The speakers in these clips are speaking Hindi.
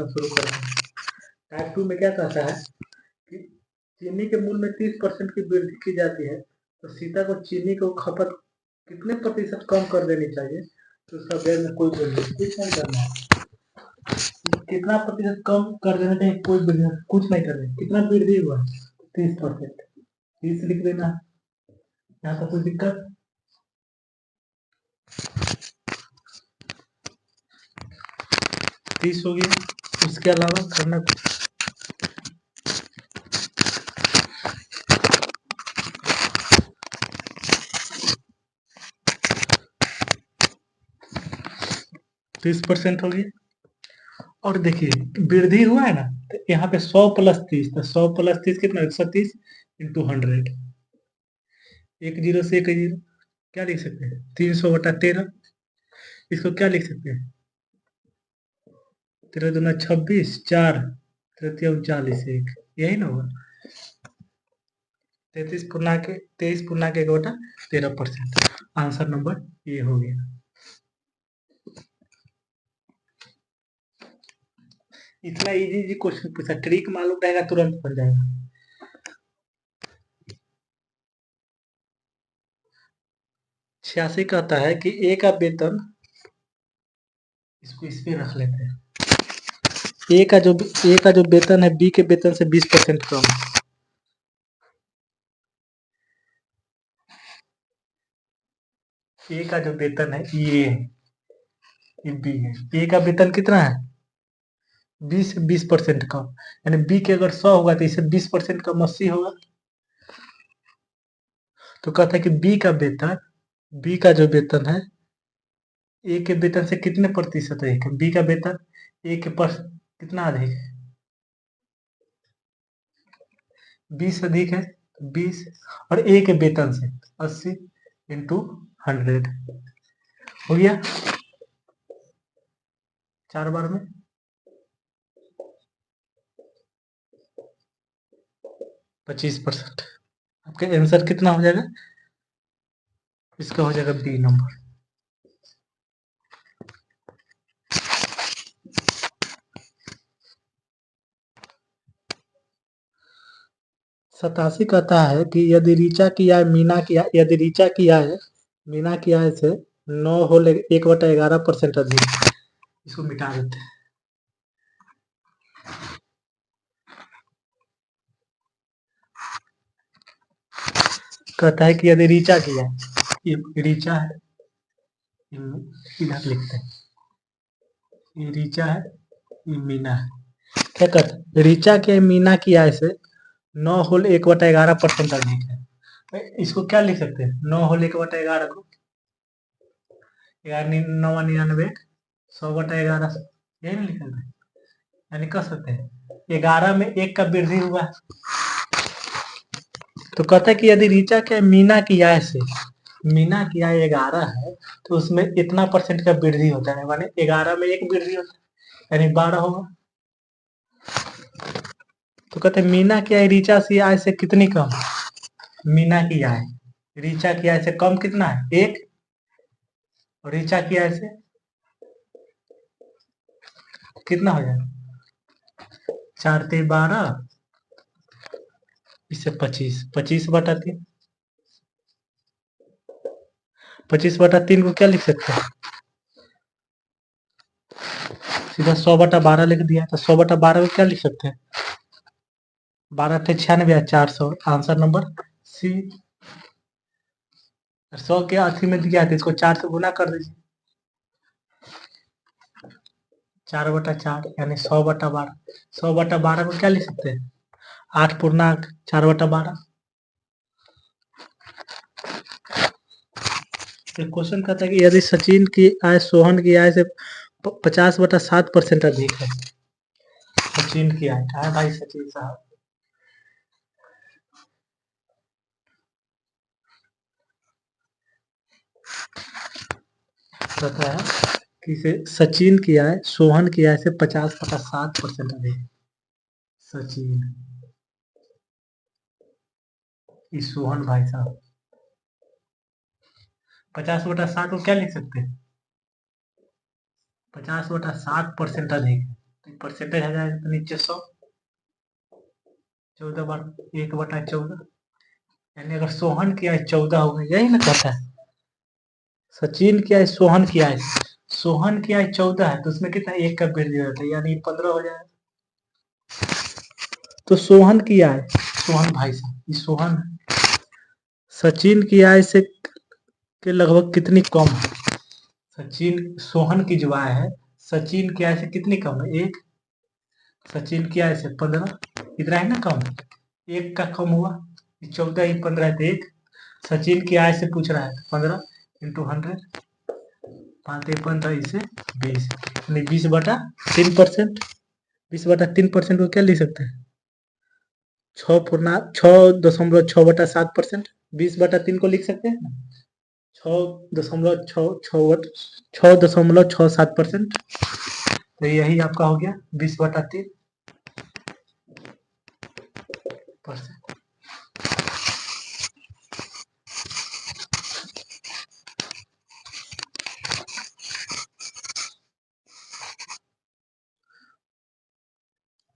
क्वेश्चन शुरू करते हैं। टाइप 2 में क्या कहता है कि चीनी के मूल्य में 30% की वृद्धि की जाती है, तो सीता को चीनी को खपत कितने प्रतिशत कम कर देनी चाहिए? तो उसका व्यय में कोई वृद्धि कुछ नहीं करना है। कितना प्रतिशत कम कर देना चाहिए? कोई वृद्धि कुछ नहीं करना है। कितना वृद्धि हुआ? 30%। 30 लिख देना। यहाँ पर कोई दिक्कत? तीस हो गया। उसके अलावा करना कुछ 30% हो गया। और देखिए वृद्धि हुआ है ना, तो यहाँ पे 100 प्लस 30, तो 100 प्लस 30 कितना? 130 इंटू 100। एक जीरो से एक जीरो, क्या लिख सकते हैं? 300/13। इसको क्या लिख सकते हैं? 13 दूना 26, 4 तृतीय 39, 1, यही ना होगा? 23.1/13%। आंसर नंबर ये हो गया। इतना इजी क्वेश्चन पूछा, ट्रिक मालूम रहेगा तुरंत बन जाएगा। छियासी कहता है कि ए का वेतन, इसको इस पे रख लेते हैं। ए का जो वेतन है बी के वेतन से 20% कम है। ए का जो वेतन है ये बी है। ए का वेतन कितना है? 20% कम, यानी बी के अगर 100 होगा तो इसे 20% कम 80 होगा। तो कहता है कि बी का जो वेतन है ए के वेतन से कितने प्रतिशत अधिक है? बी का वेतन ए के पर कितना अधिक है? 20 अधिक है। 20 और ए के वेतन से 80 इंटू 100 हो गया 4 बार में। %25। आपका आंसर कितना हो जाएगा? इसका हो जाएगा बी नंबर। सतासी कहता है कि यदि रीचा की आय मीना की आय से 9/1/11% अधिक है। इसको मिटा देते हैं। कहता है कि यदि रीचा की आय, ये रीचा है, इधर लिखते हैं, ये रीचा है, ये मीना है। क्या कहते हैं? रीचा के मीना की आय से 9/1/11% अधिक है। इसको क्या लिख सकते हैं? 9/1/11 को 999 100/11, यही नहीं लिख सकते? यानी कह सकते हैं 11 में 1 का वृद्धि हुआ। तो कहता है कि यदि रीचा के मीना की आय से, मीना की आय 11 है, तो उसमें इतना % का वृद्धि होता है, माने 11 में 1 वृद्धि होता है, यानी 12 होगा। तो कहते हैं मीना की आय रीचा की आय से कितनी कम? मीना की आय रीचा की आय से कम कितना है? 1। और रीचा की आय से कितना हो जाएगा? 4 × 12, इससे 25, 25/3। 25/3 को क्या लिख सकते हैं? सीधा 100/12 लिख दिया। तो 100/12 को क्या लिख सकते हैं? 12 × 96 400। Answer number C. 100 के अथी में दिया है, इसको 4 से गुना कर दीजिए। 4/4 यानी 100/12। 100/12 को क्या लिख सकते हैं? 8 पूर्णांक 4/12। क्वेश्चन कहता है कि यदि सचिन की आय सोहन की आय से 50/7% अधिक है। सचिन की आय कहाँ है भाई? सचिन साहब कहता है कि सचिन की आय सोहन की आय से 50/7% अधिक। सचिन, सोहन भाई साहब 50/7 को क्या लिख सकते हैं? 50/7% अधिक है। तो परसेंटेज आ जाएगा तो नीचे 100, 1/14, यानी अगर सोहन किया है 14 होगा, यही ना कहता है। सचिन किया है, सोहन किया है, सोहन किया है 14 है, तो उसमें कितना 1 का वृद्धि होता है, यानी 15 हो जाएगा। तो सोहन किया है, सोहन भाई साहब, ये सोहन है। सचिन की आय से के लगभग कितनी कम है? सचिन, सोहन की जो आय है सचिन की आय से कितनी कम है? 1। सचिन की आय से 15, इतना है ना कम, 1 का कम हुआ, 14 ही 15 है तो 1। सचिन की आय से पूछ रहा है, 15 इंटू 100, 5×15 इसे 20, यानी 20/3%। 20/3% को क्या लिख सकते हैं? 6.6/7%। 20/3 को लिख सकते हैं 6.667%। तो यही आपका हो गया 20/3%।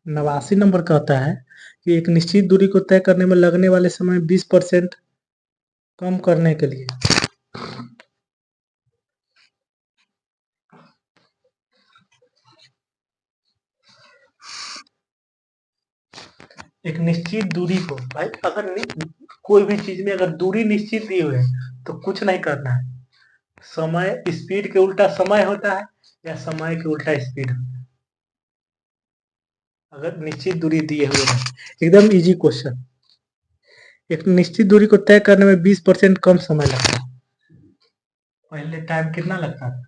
नवासी नंबर कहता है कि एक निश्चित दूरी को तय करने में लगने वाले समय 20% कम करने के लिए एक निश्चित दूरी को, भाई अगर कोई भी चीज में अगर दूरी निश्चित दी हुई है तो कुछ नहीं करना है। समय, स्पीड के उल्टा समय होता है या समय के उल्टा स्पीड होता है? अगर निश्चित दूरी दिए हुए है, एकदम इजी क्वेश्चन। एक निश्चित दूरी को तय करने में 20% कम समय लगता है। पहले टाइम कितना लगता था?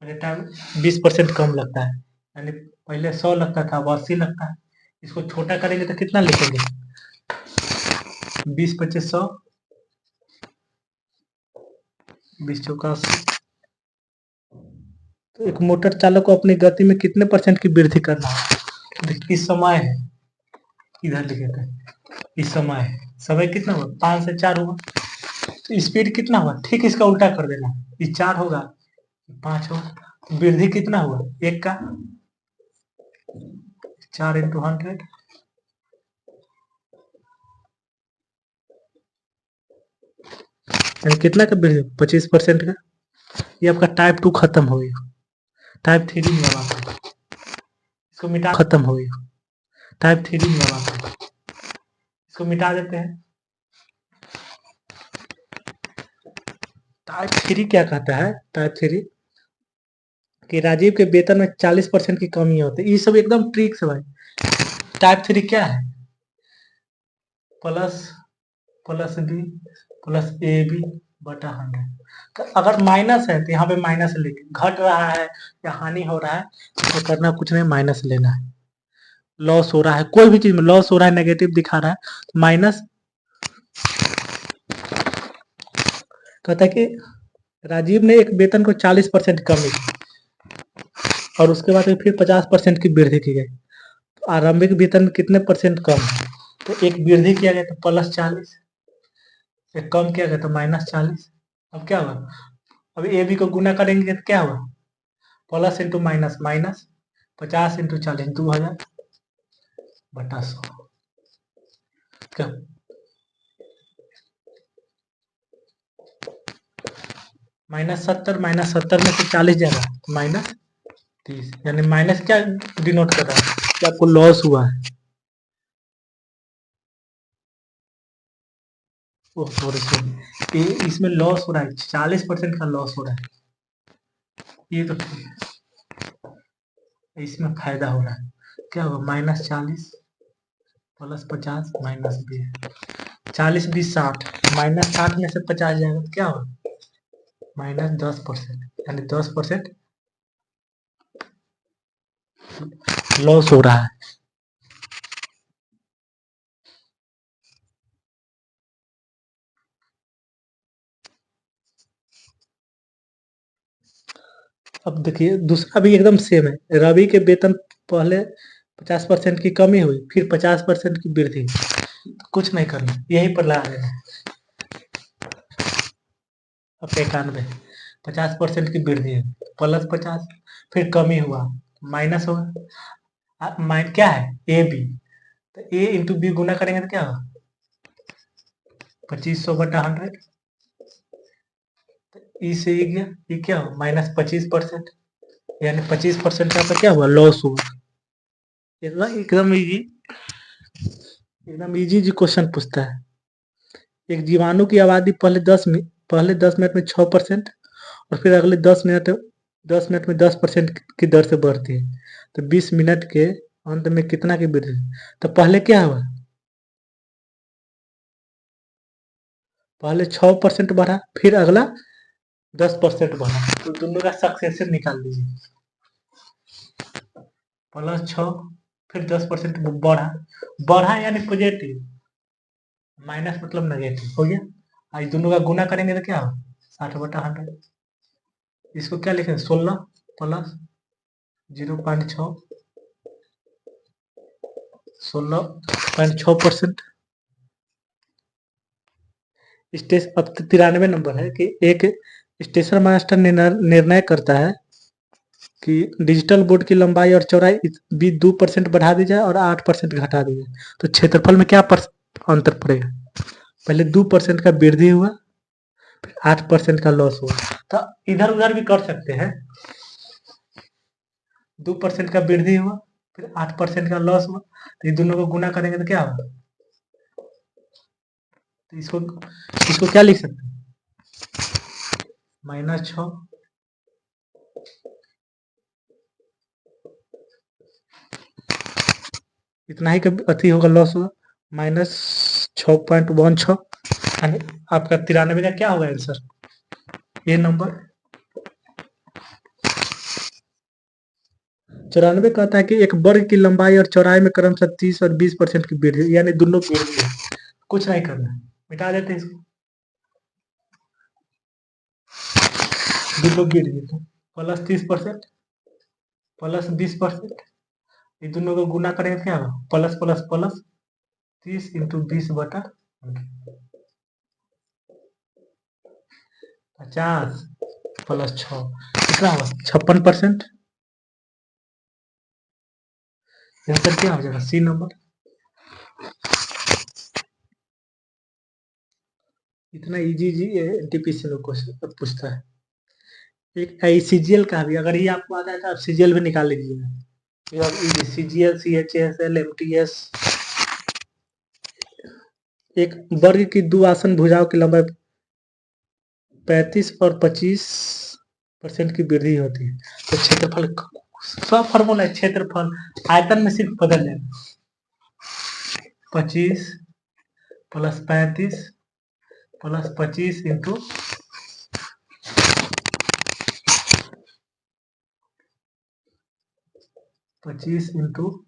पहले टाइम 20% कम लगता है, यानी पहले 100 लगता था, अब 80 लगता है। इसको छोटा करेंगे तो कितना लिखेंगे? 20×25 100, 20×4 80। तो एक मोटर चालक को अपनी गति में कितने % की वृद्धि करना है? देखिए इस समय है, इधर लिखे थे, इस समय है, समय कितना हुआ? 5 से 4 हुआ, तो स्पीड कितना हुआ? ठीक इसका उल्टा कर देना, ये 4 होगा, 5 होगा, वृद्धि कितना हुआ? 1 का, 4×100, यानी कितना का वृद्धि? 25% का। ये आपका टाइप 2 खत्म हो गया। टाइप 3 में अब आता है, इसको मिटा, खत्म हो गया। टाइप 3 में अब आता है, इसको मिटा देते हैं। टाइप 3 क्या कहता है? टाइप 3 कि राजीव के वेतन में 40% की कमी होती है। ये सब एकदम ट्रिक से भाई। टाइप 3 क्या है? Plus plus B plus A B बटा 100। तो अगर माइनस है तो यहाँ पे माइनस लेके, घट रहा है या हानि हो रहा है तो करना कुछ नहीं, माइनस लेना है। लॉस हो रहा है, कोई भी चीज में लॉस हो रहा है, नेगेटिव दिखा रहा है तो माइनस। कहता है कि राजीव ने एक वेतन को 40% कमी की और उसके बाद फिर 50% की वृद्धि की गई। तो आरंभिक वेतन कितने % कम है? तो एक वृद्धि किया गया तो +40, एक कम किया गया तो -40। अब क्या हुआ? अब ए बी को गुना करेंगे तो क्या हुआ? प्लस इंटू माइनस माइनस, 50×40 2000 बटा 100। क्या -70, -70 में से 40 जाएगा -30, यानी माइनस क्या डिनोट कर रहा है कि आपको लॉस हुआ है। ओह सॉरी सॉरी, ये इसमें लॉस हो रहा है, 40% का लॉस हो रहा है, ये तो ठीक है, इसमें फायदा हो रहा है। क्या होगा? -40 + 50 -20, 40 20 60, -60 में से 50 जाएगा तो क्या होगा? -10%, यानी 10% लॉस हो रहा है। अब देखिए दूसरा भी एकदम सेम है। रवि के वेतन पहले 50% की कमी हुई, फिर 50% की वृद्धि। कुछ नहीं करना, यही पर लगा देना। अब 91, 50% की वृद्धि है, +50, फिर कमी हुआ माइनस होगा, क्या है ए बी, तो ए इंटू बी गुना करेंगे तो क्या होगा 2500/100। ई से ई गया, ये क्या हो -25%, यानी 25% का क्या हुआ लॉस हुआ। इतना एकदम इजी जी क्वेश्चन पूछता है। एक जीवाणु की आबादी पहले 10 मिनट में 6% और फिर अगले 10 मिनट में 10% की दर से बढ़ती है, तो 20 मिनट के अंत में कितना की वृद्धि। तो पहले क्या हुआ, पहले 6% बढ़ा, फिर अगला 10% बढ़ा, तो दोनों का सक्सेशन निकाल दीजिए। +6 फिर 10% बढ़ा, बढ़ा यानी पॉजिटिव, माइनस मतलब नेगेटिव हो गया। आज दोनों का गुना करेंगे तो क्या हो 60/100। इसको क्या लिखें 16 प्लस 0.6, 16.6%। अब 93 नंबर है कि एक स्टेशन मास्टर निर्णय करता है कि डिजिटल बोर्ड की लंबाई और चौड़ाई भी 2% बढ़ा दी जाए और 8% घटा दी जाए, तो क्षेत्रफल में क्या अंतर पड़ेगा। पहले 2% का वृद्धि हुआ, फिर 8% का लॉस हुआ, तो इधर उधर भी कर सकते हैं। 2% का वृद्धि हुआ, फिर 8% का लॉस हुआ, तो ये दोनों को गुना करेंगे तो क्या होगा, तो इसको क्या लिख सकते हैं -6 इतना ही कभी अति होगा लॉस होगा -6.16, यानी आपका 93 का क्या होगा आंसर, ये नंबर। 94 कहता है कि एक वर्ग की लंबाई और चौड़ाई में क्रमशः 30 और 20% की वृद्धि, यानी दोनों वृद्धि है, कुछ नहीं करना है, मिटा देते हैं इसको, दोनों वृद्धि तो +30% +20%, ये दोनों को गुना करेंगे क्या होगा प्लस प्लस प्लस 30 इंटू 20/100, 50 +6 कितना होगा 56%। आंसर क्या हो जाएगा सी नंबर। इतना इजी जी एनटीपीसी में क्वेश्चन पूछता है। एक सीजीएल का भी अगर ये आपको आता है तो आप सीजीएल भी निकाल लीजिएगा, सीजीएल सीएचएसएल एमटीएस। एक वर्ग की द्विआसन भुजाओं की लंबाई 35 और 25% की वृद्धि होती है, तो क्षेत्रफल सब फॉर्मूला है, क्षेत्रफल आयतन में सिर्फ बदल जाएगा, 25 + 35 + 25 इंटू 25 इंटू,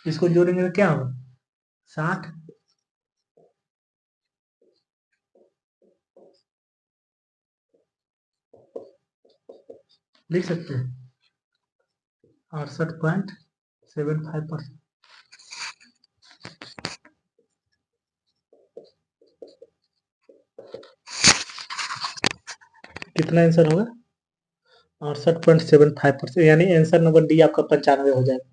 इसको जोड़ेंगे तो क्या होगा 60, लिख सकते हैं 68.75%। कितना आंसर होगा 68.75%, यानी आंसर नंबर डी आपका 95 हो जाएगा।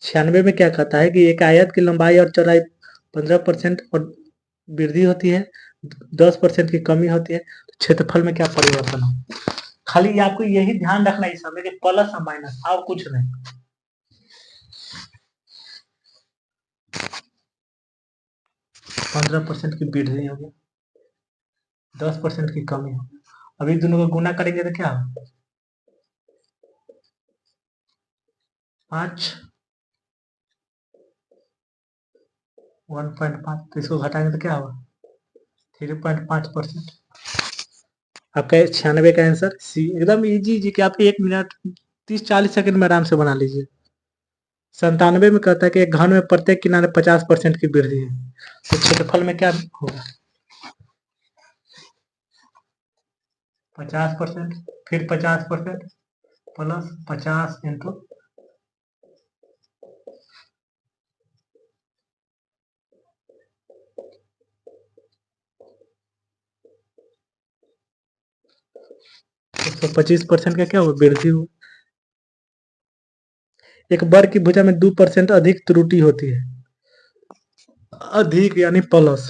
96 में क्या कहता है कि एक आयत की लंबाई और चौड़ाई 15% और वृद्धि होती है, 10% की कमी होती है, तो क्षेत्रफल में क्या परिवर्तन हो। खाली आपको यही ध्यान रखना है इस समय कि प्लस और माइनस और कुछ नहीं। 15% की वृद्धि होगी, 10% की कमी होगी, अभी दोनों को गुना करेंगे तो क्या हो 5 1.5, तो इसको घटाएंगे तो क्या होगा 3.5%। आपका 96 का आंसर सी, एकदम इजी जी कि आप 1 मिनट 30-40 सेकंड में आराम से बना लीजिए। 97 में कहता है कि एक घन में प्रत्येक किनारे 50% की वृद्धि है, तो क्षेत्रफल में क्या होगा 50%, फिर 50% प्लस 50 इंटू 125% का क्या हुआ, वृद्धि हुआ। एक वर्ग की भुजा में 2% अधिक त्रुटि होती है। अधिक यानी प्लस,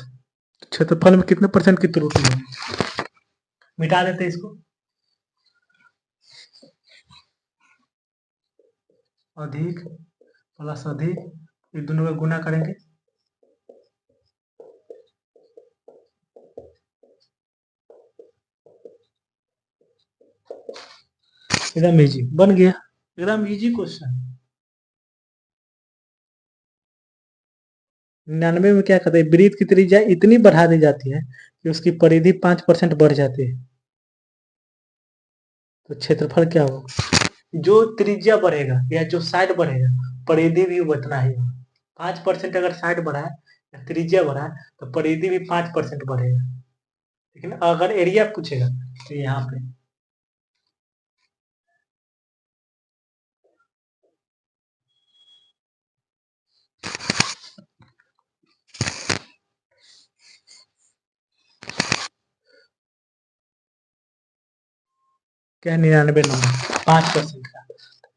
क्षेत्रफल में कितने परसेंट की त्रुटि होगी। मिटा देते इसको, अधिक प्लस अधिक, ये दोनों का गुना करेंगे, एकदम इजी बन गया, एकदम इजी क्वेश्चन। 99 में क्या कहते हैं, वृत्त की त्रिज्या इतनी बढ़ा दी जाती है कि उसकी परिधि 5% बढ़ जाती है, तो क्षेत्रफल क्या होगा। जो त्रिज्या बढ़ेगा या जो साइड बढ़ेगा, परिधि भी उतना ही होगा। 5% अगर साइड बढ़ा है या त्रिज्या बढ़ा है तो परिधि भी 5% बढ़ेगा। लेकिन अगर एरिया पूछेगा तो यहाँ पे क्या, 99 नंबर 5% का,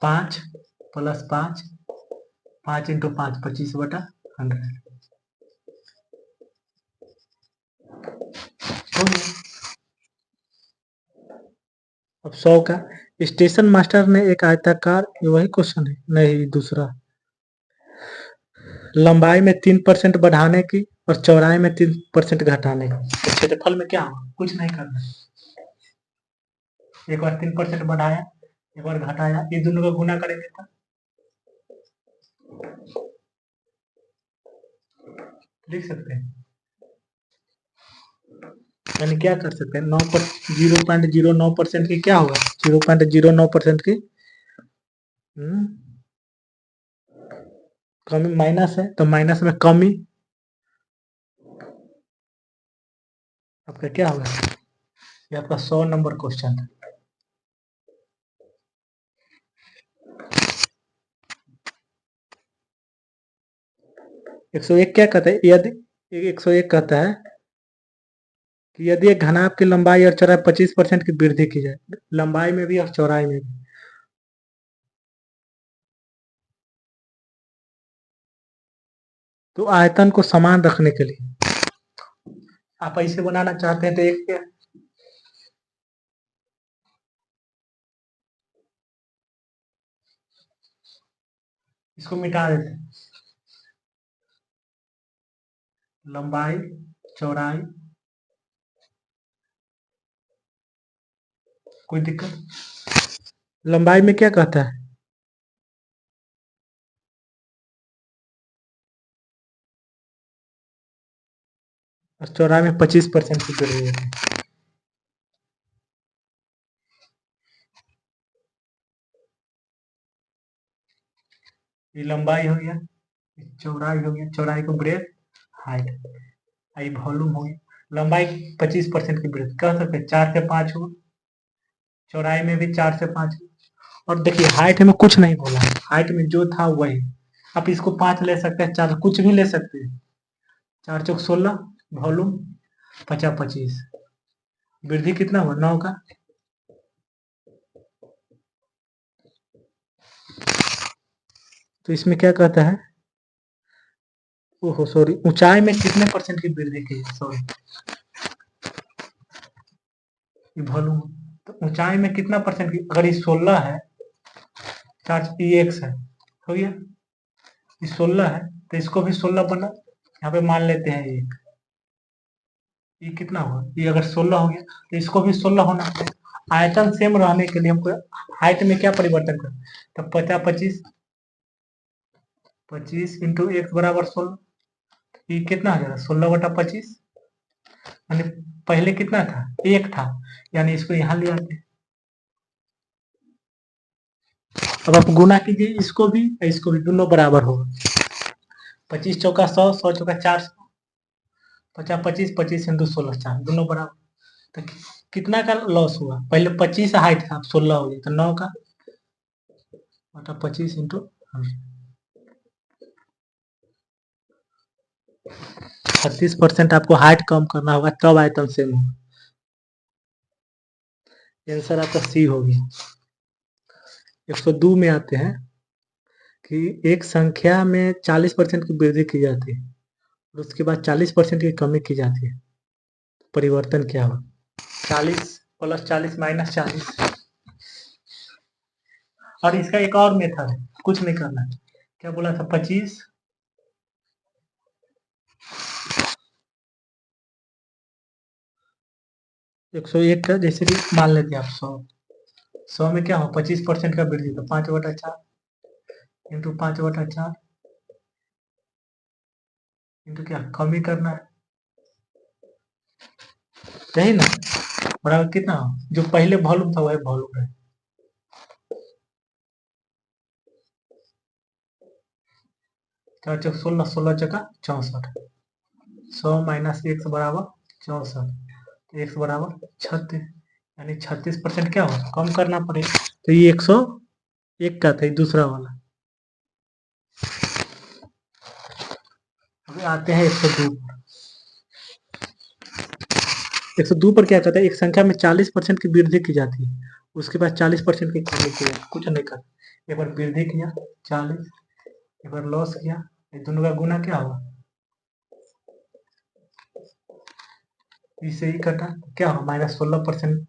5 प्लस 5, 5 इंटू 5 25/100 हो गया। अब 100 का, स्टेशन मास्टर ने एक आयताकार, वही क्वेश्चन है, नहीं दूसरा, लंबाई में 3% बढ़ाने की और चौड़ाई में 3% घटाने की, तो क्षेत्रफल में क्या होगा, कुछ नहीं करना, एक बार 3% बढ़ाया, एक बार घटाया, ये दोनों का गुना करेंगे तो लिख सकते हैं, यानी क्या कर सकते हैं, 0.09% की क्या होगा, 0.09% की कमी, माइनस है तो माइनस में कमी, आपका क्या होगा, ये आपका 100 नंबर क्वेश्चन है। एक सौ एक क्या कहता है, यदि 101 कहता है कि यदि एक घनाभ की लंबाई और चौड़ाई 25% की वृद्धि की जाए, लंबाई में भी और चौड़ाई में भी, तो आयतन को समान रखने के लिए आप ऐसे बनाना चाहते हैं तो एक क्या, इसको मिटा देते हैं, लंबाई चौड़ाई, कोई दिक्कत, लंबाई में क्या कहता है, और चौड़ाई में 25% की वृद्धि है। ये लंबाई हो गया, चौड़ाई हो गया, चौड़ाई को ब्रेथ हाइट, आई वॉल्यूम हो गया, लंबाई 25% की वृद्धि कह सकते हैं, 4 से 5 हो, चौड़ाई में भी 4 से 5 हो, और देखिए हाइट में कुछ नहीं बोला, हाइट में जो था वही, आप इसको 5 ले सकते हैं, 4 कुछ भी ले सकते हैं, 4 चौक 16, वॉल्यूम 50 25, वृद्धि कितना हुआ 9 का, तो इसमें क्या कहता है, ओहो सॉरी, ऊंचाई में कितने परसेंट की वृद्धि की, सॉरी वॉल्यूम, तो ऊंचाई में कितना परसेंट की, अगर ये 16 है, 4 ये एक्स है, हो गया, ये 16 है तो इसको भी 16 बना, यहाँ पे मान लेते हैं ये कितना हुआ, ये अगर 16 हो गया तो इसको भी 16 होना चाहिए। आयतन सेम रहने के लिए हमको हाइट में क्या परिवर्तन कर, तो 50 25, 25 इंटू एक्स बराबर 16, ये कितना हो जाएगा 16/25, यानी पहले कितना था, एक था, यानी इसको यहाँ ले आते हैं, अब आप गुना कीजिए इसको भी दोनों बराबर होगा, 25 चौका 100, 100 चौका 400, 50 25, 25 इंटू 16 4, दोनों बराबर, तो कितना का लॉस हुआ, पहले 25 हाइट था, 16 हो गया, तो 9 का बटा 25 इंटू 36% आपको हाइट कम करना होगा, तब आयतन सेम होगा। आंसर आपका सी होगी। 102 में आते हैं कि एक संख्या में 40% की वृद्धि की जाती है और उसके बाद 40% की कमी की जाती है, परिवर्तन क्या हो? 40 प्लस 40 माइनस 40। और इसका एक और मेथड है, कुछ नहीं करना है। क्या बोला था? 25 101 का, जैसे कि मान लेते हैं आप 100 में क्या हो? 25% का वृद्धि, तो 5/4 इंटू 5/4 इंटू क्या कमी करना है, यही ना? बराबर कितना हो? जो पहले वॉल्यूम था वही वॉल्यूम है। 4 चौक 16, 16 चौका 64, 100 माइनस 1 बराबर 64, तो 1 बराबर 36, यानी 36% क्या हो? कम करना पड़ेगा। तो ये 101 का था, दूसरा वाला। अभी आते हैं 102 पर। 102 पर क्या कहता है? एक संख्या में 40% की वृद्धि की जाती है, उसके बाद 40% की कमी की जाती है। कुछ नहीं कर, एक बार वृद्धि किया 40, एक बार लॉस किया, ये दोनों का गुना क्या होगा? इससे ही कटा, क्या होगा? -16%।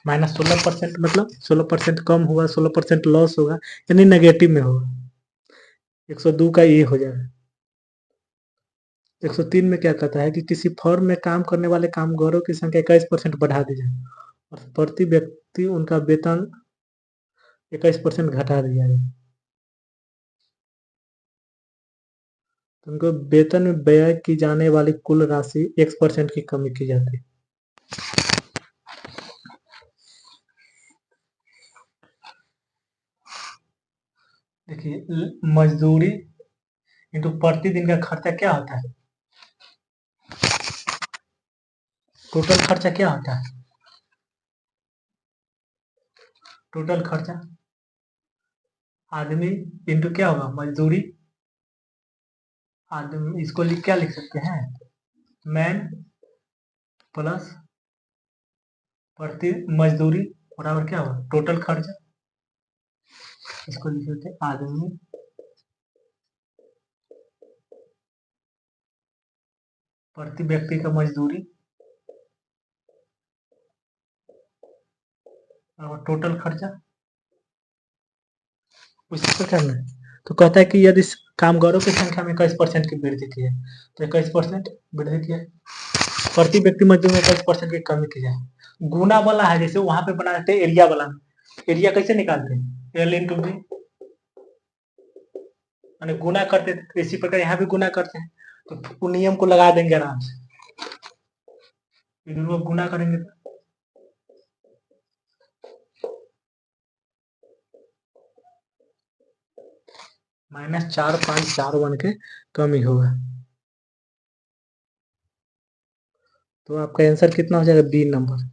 -16% मतलब 16% कम होगा, 16% लॉस होगा, यानी नेगेटिव में होगा। 102 का ये हो जाएगा। 103 में क्या कहता है कि किसी फर्म में काम करने वाले कामगारों की संख्या 21% बढ़ा दी जाए और प्रति व्यक्ति उनका वेतन 21% घटा दिया जाए, तो उनको वेतन में व्यय की जाने वाली कुल राशि X% की कमी की जाती है। देखिए, मजदूरी इंटू प्रति दिन का खर्चा क्या होता है? टोटल खर्चा क्या होता है? टोटल खर्चा आदमी इंटू क्या होगा? मजदूरी। आदमी, इसको क्या लिख सकते हैं? मैन प्लस प्रति मजदूरी बराबर क्या होगा? टोटल खर्चा। इसको लिख सकते हैं आदमी प्रति व्यक्ति का मजदूरी और टोटल खर्चा। उसी प्रकार में तो कहता है कि यदि कामगारों की संख्या में 21% की वृद्धि की है, तो 21% वृद्धि की है, प्रति व्यक्ति मजदूर में 21% की कमी की जाए। गुना वाला है, जैसे वहां पे बनाते हैं एरिया वाला। एरिया कैसे निकालते हैं? एल इंटू बी, यानी गुना करते थे, इसी प्रकार यहाँ भी गुना करते हैं। तो नियम को लगा देंगे आराम से, दोनों को गुना करेंगे तो -4541 के कमी होगा। तो आपका आंसर कितना हो जाएगा? B number.